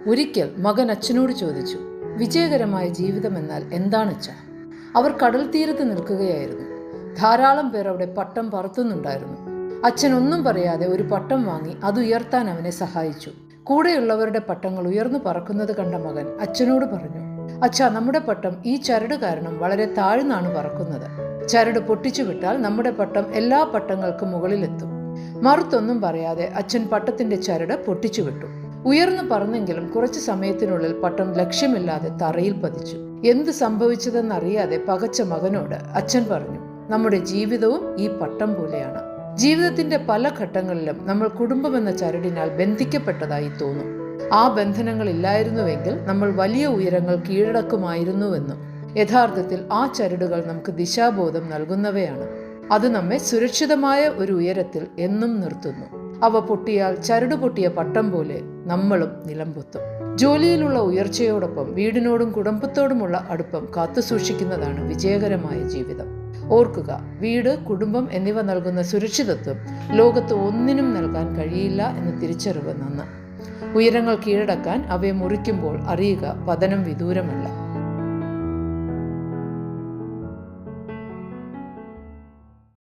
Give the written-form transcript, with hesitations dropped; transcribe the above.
ഒരിക്കൽ മകൻ അച്ഛനോട് ചോദിച്ചു, വിജയകരമായ ജീവിതം എന്നാൽ എന്താണച്ഛാ? അവർ കടൽ തീരത്ത് നിൽക്കുകയായിരുന്നു. ധാരാളം പേർ അവിടെ പട്ടം പറത്തുന്നുണ്ടായിരുന്നു. അച്ഛൻ ഒന്നും പറയാതെ ഒരു പട്ടം വാങ്ങി അത് ഉയർത്താൻ അവനെ സഹായിച്ചു. കൂടെയുള്ളവരുടെ പട്ടങ്ങൾ ഉയർന്നു പറക്കുന്നത് കണ്ട മകൻ അച്ഛനോട് പറഞ്ഞു, അച്ഛാ, നമ്മുടെ പട്ടം ഈ ചരട് കാരണം വളരെ താഴ്ന്നാണ് പറക്കുന്നത്. ചരട് പൊട്ടിച്ചു വിട്ടാൽ നമ്മുടെ പട്ടം എല്ലാ പട്ടങ്ങൾക്കും മുകളിലെത്തും. മറുത്തൊന്നും പറയാതെ അച്ഛൻ പട്ടത്തിന്റെ ചരട് പൊട്ടിച്ചു വിട്ടു. ഉയർന്നു പറന്നെങ്കിലും കുറച്ചു സമയത്തിനുള്ളിൽ പട്ടം ലക്ഷ്യമില്ലാതെ തറയിൽ പതിച്ചു. എന്ത് സംഭവിച്ചതെന്നറിയാതെ പകച്ച മകനോട് അച്ഛൻ പറഞ്ഞു, നമ്മുടെ ജീവിതവും ഈ പട്ടം പോലെയാണ്. ജീവിതത്തിന്റെ പല ഘട്ടങ്ങളിലും നമ്മൾ കുടുംബമെന്ന ചരടിനാൽ ബന്ധിക്കപ്പെട്ടതായി തോന്നും. ആ ബന്ധനങ്ങൾ ഇല്ലായിരുന്നുവെങ്കിൽ നമ്മൾ വലിയ ഉയരങ്ങൾ കീഴടക്കുമായിരുന്നുവെന്നും യഥാർത്ഥത്തിൽ ആ ചരടുകൾ നമുക്ക് ദിശാബോധം നൽകുന്നവയാണ്. അത് നമ്മെ സുരക്ഷിതമായ ഒരു ഉയരത്തിൽ എന്നും നിർത്തുന്നു. അവ പൊട്ടിയാൽ ചരട് പൊട്ടിയ പട്ടം പോലെ നമ്മളും നിലംപൊത്തും. ജോലിയിലുള്ള ഉയർച്ചയോടൊപ്പം വീടിനോടും കുടുംബത്തോടുമുള്ള അടുപ്പം കാത്തുസൂക്ഷിക്കുന്നതാണ് വിജയകരമായ ജീവിതം. ഓർക്കുക, വീട്, കുടുംബം എന്നിവ നൽകുന്ന സുരക്ഷിതത്വം ലോകത്ത് ഒന്നിനും നൽകാൻ കഴിയില്ല എന്ന തിരിച്ചറിവ് നന്ന്. ഉയരങ്ങൾ കീഴടക്കാൻ അവയെ മുറിക്കുമ്പോൾ അറിയുക, പതനം വിദൂരമല്ല.